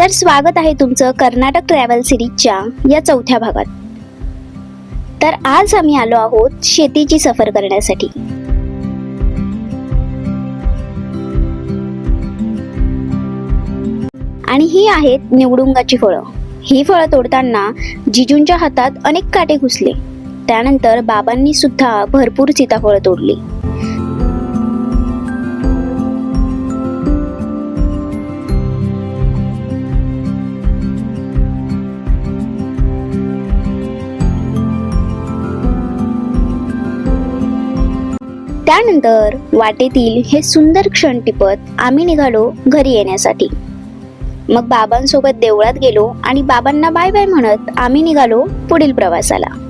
तर स्वागत आहे तुमचं कर्नाटक ट्रॅव्हल सिरीजच्या या चौथ्या भागात। तर आज आम्ही आलो आहोत शेतीची सफर करण्यासाठी। आणि ही आहेत निवडुंगाची फळं। ही फळं तोडताना जिजूंच्या हातात अनेक काटे घुसले। त्यानंतर बाबांनी सुद्धा भरपूर सीताफळं तोडली। त्यानंतर वाटेतील हे सुंदर क्षण टिपत आम्ही निघालो घरी येण्यासाठी। मग बाबांसोबत देवळात गेलो आणि बाबांना बाय बाय म्हणत आम्ही निघालो पुढील प्रवासाला।